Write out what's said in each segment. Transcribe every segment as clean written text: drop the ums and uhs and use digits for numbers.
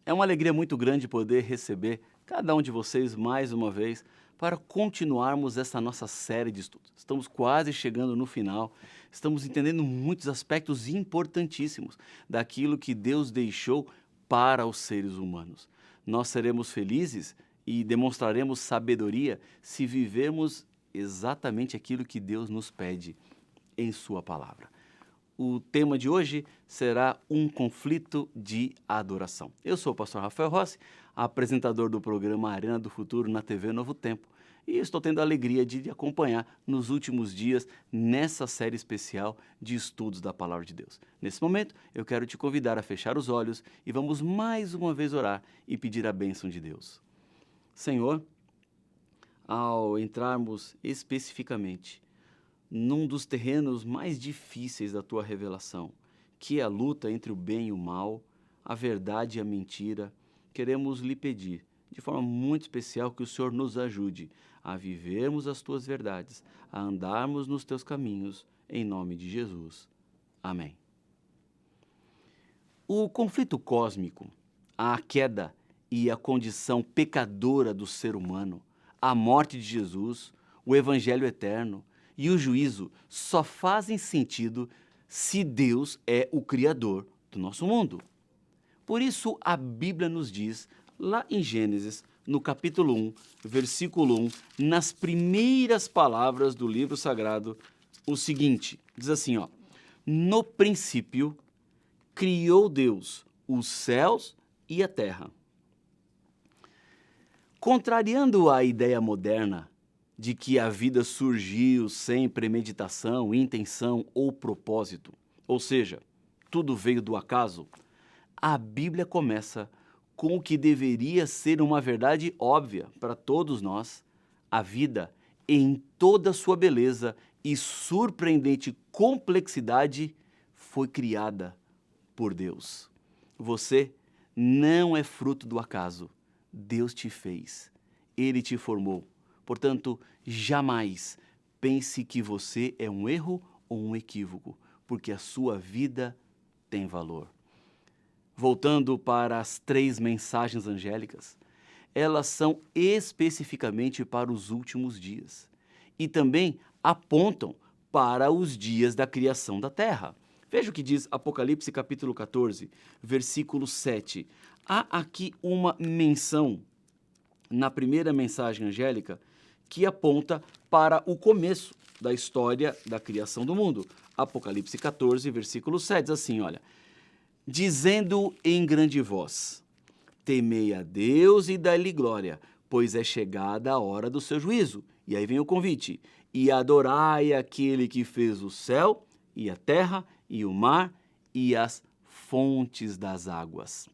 É uma alegria muito grande poder receber cada um de vocês mais uma vez para continuarmos essa nossa série de estudos. Estamos quase chegando no final, estamos entendendo muitos aspectos importantíssimos daquilo que Deus deixou para os seres humanos. Nós seremos felizes e demonstraremos sabedoria se vivermos exatamente aquilo que Deus nos pede em Sua palavra. O tema de hoje será um conflito de adoração. Eu sou o pastor Rafael Rossi, apresentador do programa Arena do Futuro na TV Novo Tempo, e estou tendo a alegria de lhe acompanhar nos últimos dias nessa série especial de estudos da Palavra de Deus. Nesse momento, eu quero te convidar a fechar os olhos e vamos mais uma vez orar e pedir a bênção de Deus. Senhor, ao entrarmos especificamente num dos terrenos mais difíceis da Tua revelação, que é a luta entre o bem e o mal, a verdade e a mentira, queremos lhe pedir, de forma muito especial, que o Senhor nos ajude a vivermos as Tuas verdades, a andarmos nos Teus caminhos, em nome de Jesus. Amém. O conflito cósmico, a queda e a condição pecadora do ser humano, a morte de Jesus, o Evangelho eterno e o juízo só fazem sentido se Deus é o Criador do nosso mundo. Por isso, a Bíblia nos diz, lá em Gênesis, no capítulo 1, versículo 1, nas primeiras palavras do livro sagrado, o seguinte, diz assim, ó: no princípio, criou Deus os céus e a terra. Contrariando a ideia moderna de que a vida surgiu sem premeditação, intenção ou propósito, ou seja, tudo veio do acaso, a Bíblia começa com o que deveria ser uma verdade óbvia para todos nós: a vida, em toda a sua beleza e surpreendente complexidade, foi criada por Deus. Você não é fruto do acaso. Deus te fez, Ele te formou. Portanto, jamais pense que você é um erro ou um equívoco, porque a sua vida tem valor. Voltando para as 3 mensagens angélicas, elas são especificamente para os últimos dias e também apontam para os dias da criação da terra. Veja o que diz Apocalipse capítulo 14, versículo 7. Há aqui uma menção na primeira mensagem angélica que aponta para o começo da história da criação do mundo. Apocalipse 14, versículo 7, diz assim, olha: dizendo em grande voz, temei a Deus e dai-lhe glória, pois é chegada a hora do seu juízo. E aí vem o convite: e adorai aquele que fez o céu e a terra e o mar e as fontes das águas.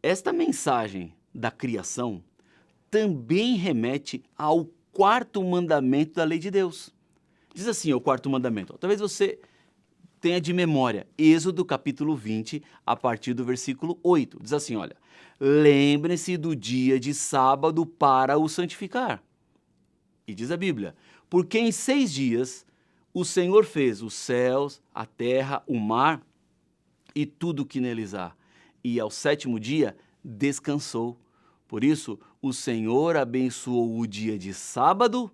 Esta mensagem da criação também remete ao 4º mandamento da lei de Deus. Diz assim, o 4º mandamento, talvez você tenha de memória, Êxodo capítulo 20, a partir do versículo 8, diz assim, olha: lembrem-se do dia de sábado para o santificar. E diz a Bíblia, porque em 6 dias o Senhor fez os céus, a terra, o mar e tudo o que neles há, e ao 7º dia descansou. Por isso, o Senhor abençoou o dia de sábado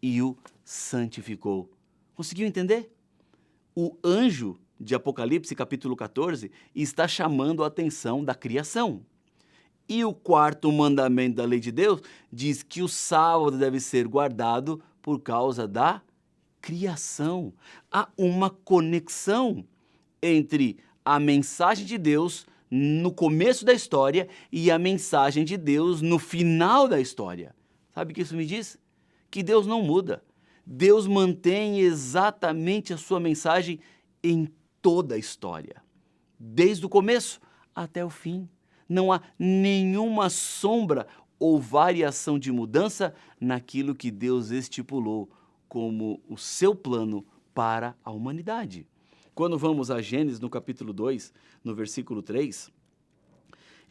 e o santificou. Conseguiu entender? O anjo de Apocalipse, capítulo 14, está chamando a atenção da criação. E o 4º mandamento da lei de Deus diz que o sábado deve ser guardado por causa da criação. Há uma conexão entre a mensagem de Deus no começo da história e a mensagem de Deus no final da história. Sabe o que isso me diz? Que Deus não muda. Deus mantém exatamente a sua mensagem em toda a história, desde o começo até o fim. Não há nenhuma sombra ou variação de mudança naquilo que Deus estipulou como o seu plano para a humanidade. Quando vamos a Gênesis, no capítulo 2, no versículo 3,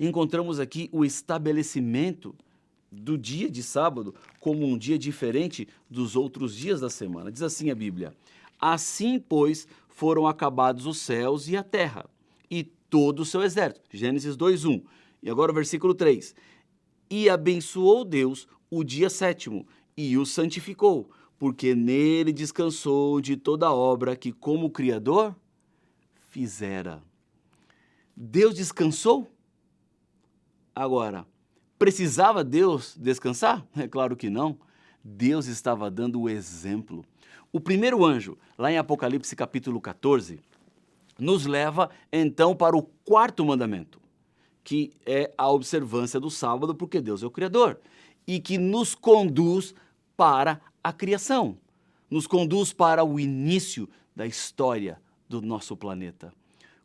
encontramos aqui o estabelecimento do dia de sábado como um dia diferente dos outros dias da semana. Diz assim a Bíblia: assim, pois, foram acabados os céus e a terra, e todo o seu exército. Gênesis 2:1. E agora o versículo 3. E abençoou Deus o dia sétimo e o santificou, porque nele descansou de toda a obra que como Criador fizera. Deus descansou? Agora, precisava Deus descansar? É claro que não. Deus estava dando o exemplo. O primeiro anjo, lá em Apocalipse capítulo 14, nos leva então para o quarto mandamento, que é a observância do sábado, porque Deus é o Criador, e que nos conduz para a criação, nos conduz para o início da história do nosso planeta.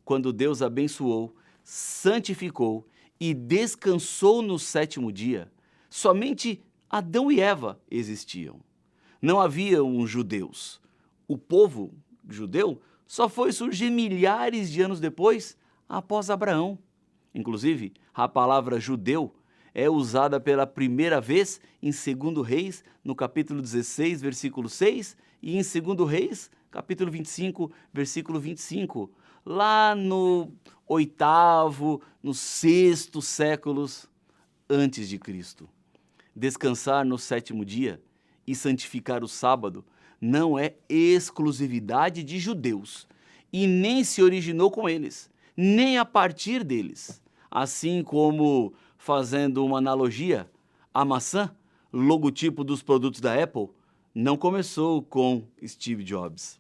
Quando Deus abençoou, santificou e descansou no sétimo dia, somente Adão e Eva existiam. Não haviam judeus. O povo judeu só foi surgir milhares de anos depois, após Abraão. Inclusive, a palavra judeu é usada pela primeira vez em 2 Reis, no capítulo 16, versículo 6, e em 2 Reis, capítulo 25, versículo 25, lá no 8º, no 6º séculos antes de Cristo. Descansar no sétimo dia e santificar o sábado não é exclusividade de judeus e nem se originou com eles, nem a partir deles. Assim como, fazendo uma analogia, a maçã, logotipo dos produtos da Apple, não começou com Steve Jobs.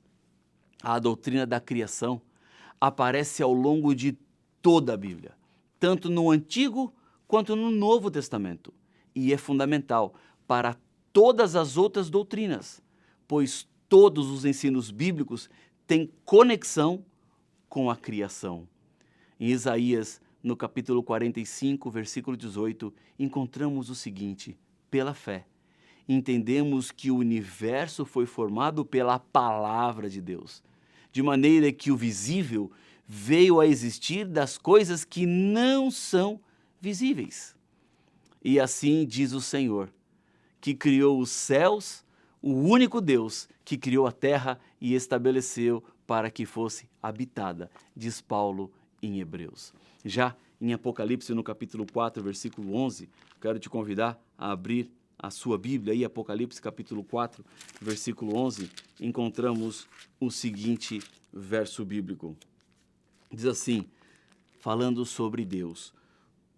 A doutrina da criação aparece ao longo de toda a Bíblia, tanto no Antigo quanto no Novo Testamento, e é fundamental para todas as outras doutrinas, pois todos os ensinos bíblicos têm conexão com a criação. Em Isaías, no capítulo 45, versículo 18, encontramos o seguinte: pela fé, entendemos que o universo foi formado pela palavra de Deus, de maneira que o visível veio a existir das coisas que não são visíveis. E assim diz o Senhor, que criou os céus, o único Deus que criou a terra e estabeleceu para que fosse habitada, diz Paulo em Hebreus. Já em Apocalipse, no capítulo 4, versículo 11, quero te convidar a abrir a sua Bíblia, aí Apocalipse capítulo 4, versículo 11, encontramos o seguinte verso bíblico. Diz assim, falando sobre Deus: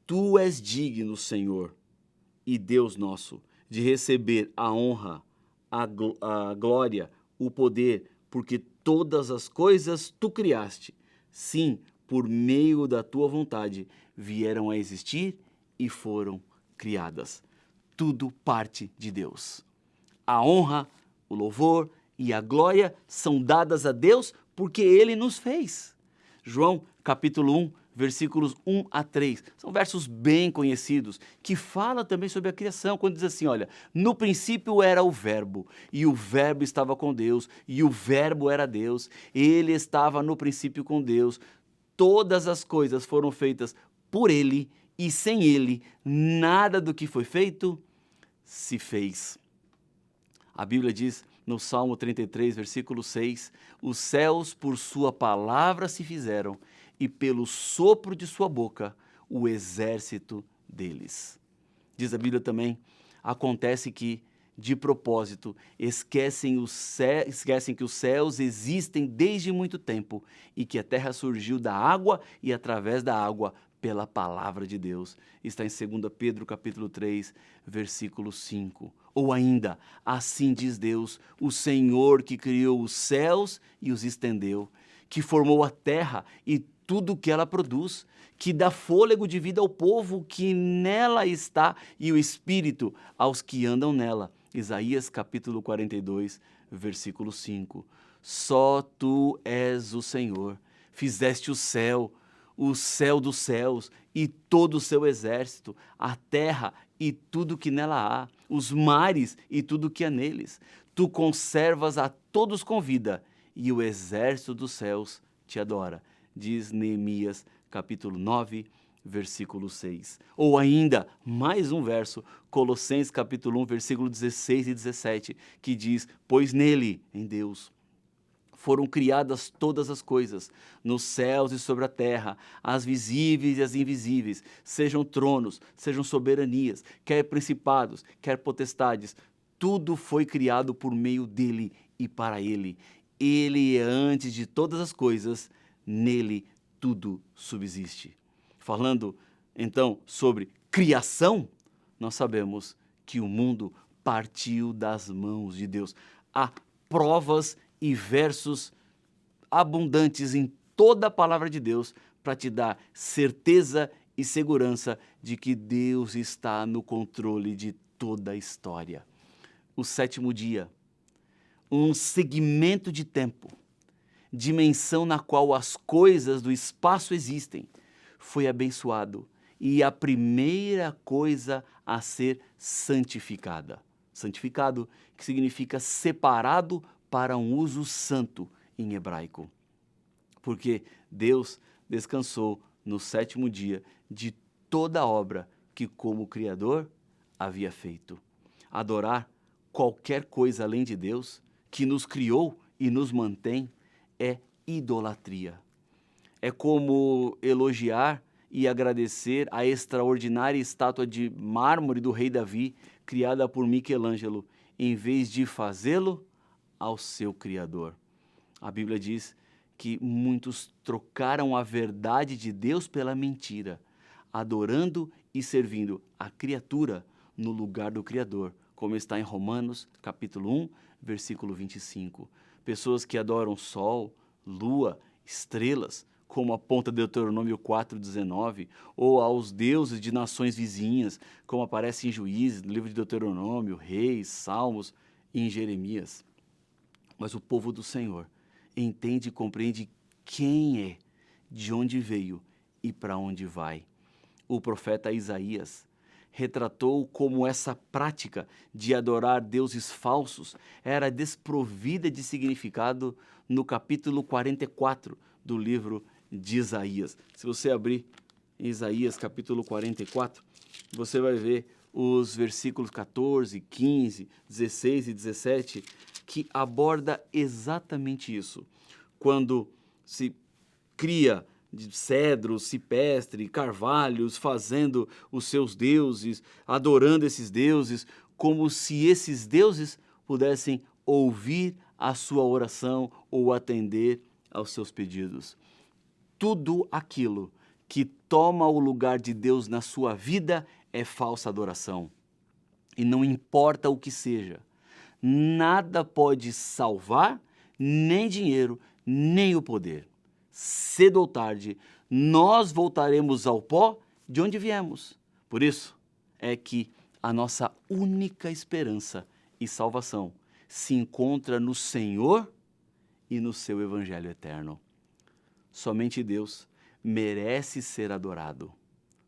Tu és digno, Senhor, e Deus nosso, de receber a honra, a glória, o poder, porque todas as coisas tu criaste. Sim, por meio da tua vontade, vieram a existir e foram criadas. Tudo parte de Deus. A honra, o louvor e a glória são dadas a Deus porque Ele nos fez. João, capítulo 1, versículos 1 a 3. São versos bem conhecidos, que falam também sobre a criação, quando diz assim, olha, no princípio era o verbo, e o verbo estava com Deus, e o verbo era Deus, ele estava no princípio com Deus, todas as coisas foram feitas por ele, e sem ele, nada do que foi feito se fez. A Bíblia diz no Salmo 33, versículo 6, os céus por sua palavra se fizeram, e pelo sopro de sua boca, o exército deles. Diz a Bíblia também, acontece que, de propósito, esquecem que os céus existem desde muito tempo e que a terra surgiu da água e através da água pela palavra de Deus. Está em 2 Pedro capítulo 3, versículo 5. Ou ainda, assim diz Deus, o Senhor que criou os céus e os estendeu, que formou a terra e tudo o que ela produz, que dá fôlego de vida ao povo que nela está e o espírito aos que andam nela. Isaías capítulo 42, versículo 5. Só tu és o Senhor, fizeste o céu dos céus e todo o seu exército, a terra e tudo que nela há, os mares e tudo que há neles. Tu conservas a todos com vida e o exército dos céus te adora, diz Neemias capítulo 9, versículo 6. Ou ainda, mais um verso, Colossenses capítulo 1, versículo 16 e 17, que diz, pois nele, em Deus, foram criadas todas as coisas, nos céus e sobre a terra, as visíveis e as invisíveis, sejam tronos, sejam soberanias, quer principados, quer potestades, tudo foi criado por meio dele e para ele. Ele é antes de todas as coisas, nele tudo subsiste. Falando, então, sobre criação, nós sabemos que o mundo partiu das mãos de Deus. Há provas e versos abundantes em toda a palavra de Deus para te dar certeza e segurança de que Deus está no controle de toda a história. O sétimo dia, um segmento de tempo, dimensão na qual as coisas do espaço existem, foi abençoado e a primeira coisa a ser santificada. Santificado, que significa separado para um uso santo em hebraico. Porque Deus descansou no sétimo dia de toda a obra que como Criador havia feito. Adorar qualquer coisa além de Deus, que nos criou e nos mantém, é idolatria. É como elogiar e agradecer a extraordinária estátua de mármore do rei Davi, criada por Michelangelo, em vez de fazê-lo ao seu Criador. A Bíblia diz que muitos trocaram a verdade de Deus pela mentira, adorando e servindo a criatura no lugar do Criador, como está em Romanos, capítulo 1, versículo 25. Pessoas que adoram sol, lua, estrelas, como aponta Deuteronômio 4,19, ou aos deuses de nações vizinhas, como aparece em Juízes, no livro de Deuteronômio, Reis, Salmos e em Jeremias. Mas o povo do Senhor entende e compreende quem é, de onde veio e para onde vai. O profeta Isaías retratou como essa prática de adorar deuses falsos era desprovida de significado no capítulo 44 do livro de Isaías. Se você abrir em Isaías capítulo 44, você vai ver os versículos 14, 15, 16 e 17, que aborda exatamente isso. Quando se cria de cedro, cipestre, carvalhos, fazendo os seus deuses, adorando esses deuses, como se esses deuses pudessem ouvir a sua oração ou atender aos seus pedidos. Tudo aquilo que toma o lugar de Deus na sua vida é falsa adoração. E não importa o que seja, nada pode salvar, nem dinheiro, nem o poder. Cedo ou tarde, nós voltaremos ao pó de onde viemos. Por isso é que a nossa única esperança e salvação se encontra no Senhor e no seu Evangelho eterno. Somente Deus merece ser adorado.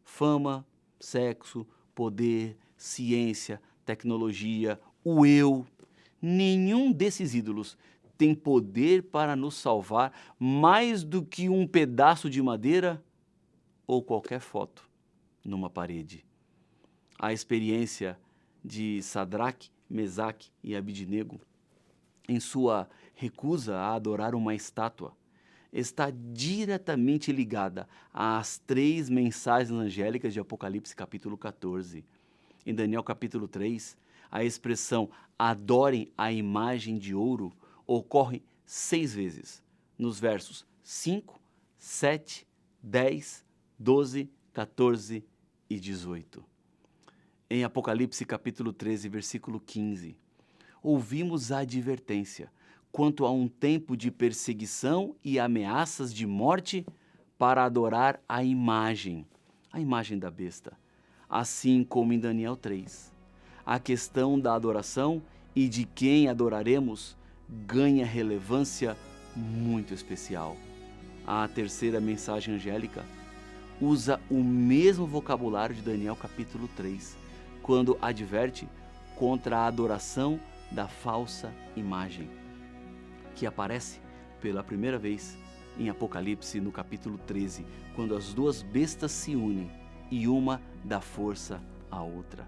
Fama, sexo, poder, ciência, tecnologia, o eu, nenhum desses ídolos tem poder para nos salvar mais do que um pedaço de madeira ou qualquer foto numa parede. A experiência de Sadraque, Mesaque e Abidnego, em sua recusa a adorar uma estátua, está diretamente ligada às 3 mensagens angélicas de Apocalipse capítulo 14. Em Daniel capítulo 3, a expressão adorem a imagem de ouro ocorre 6 vezes, nos versos 5, 7, 10, 12, 14 e 18. Em Apocalipse capítulo 13, versículo 15, ouvimos a advertência quanto a um tempo de perseguição e ameaças de morte para adorar a imagem da besta, assim como em Daniel 3. A questão da adoração e de quem adoraremos ganha relevância muito especial. A 3ª mensagem angélica usa o mesmo vocabulário de Daniel capítulo 3, quando adverte contra a adoração da falsa imagem, que aparece pela primeira vez em Apocalipse no capítulo 13, quando as 2 bestas se unem e uma dá força à outra.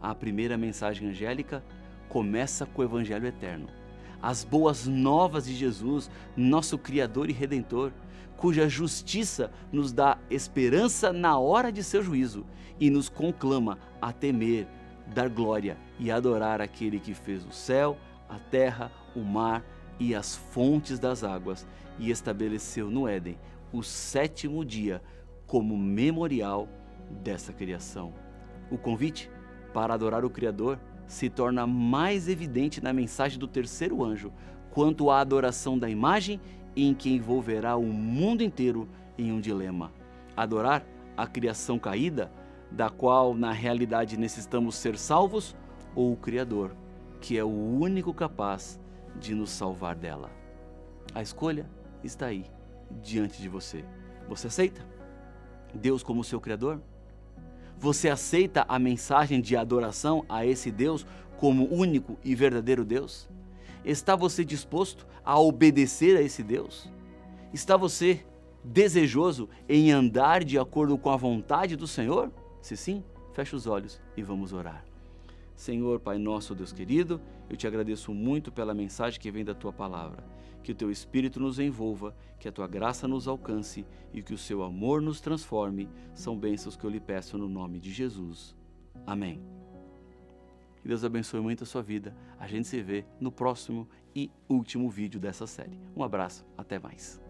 A primeira mensagem angélica começa com o Evangelho eterno. as boas novas de Jesus, nosso Criador e Redentor, cuja justiça nos dá esperança na hora de seu juízo e nos conclama a temer, dar glória e adorar aquele que fez o céu, a terra, o mar e as fontes das águas e estabeleceu no Éden o 7º dia como memorial dessa criação. O convite para adorar o Criador se torna mais evidente na mensagem do 3º anjo, quanto à adoração da imagem em que envolverá o mundo inteiro em um dilema. Adorar a criação caída, da qual na realidade necessitamos ser salvos, ou o Criador, que é o único capaz de nos salvar dela. A escolha está aí, diante de você. Você aceita Deus como seu Criador? Você aceita a mensagem de adoração a esse Deus como único e verdadeiro Deus? Está você disposto a obedecer a esse Deus? Está você desejoso em andar de acordo com a vontade do Senhor? Se sim, feche os olhos e vamos orar. Senhor, Pai nosso, Deus querido, eu te agradeço muito pela mensagem que vem da Tua Palavra. Que o Teu Espírito nos envolva, que a Tua graça nos alcance e que o Seu amor nos transforme. São bênçãos que eu lhe peço no nome de Jesus. Amém. Que Deus abençoe muito a sua vida. A gente se vê no próximo e último vídeo dessa série. Um abraço, até mais.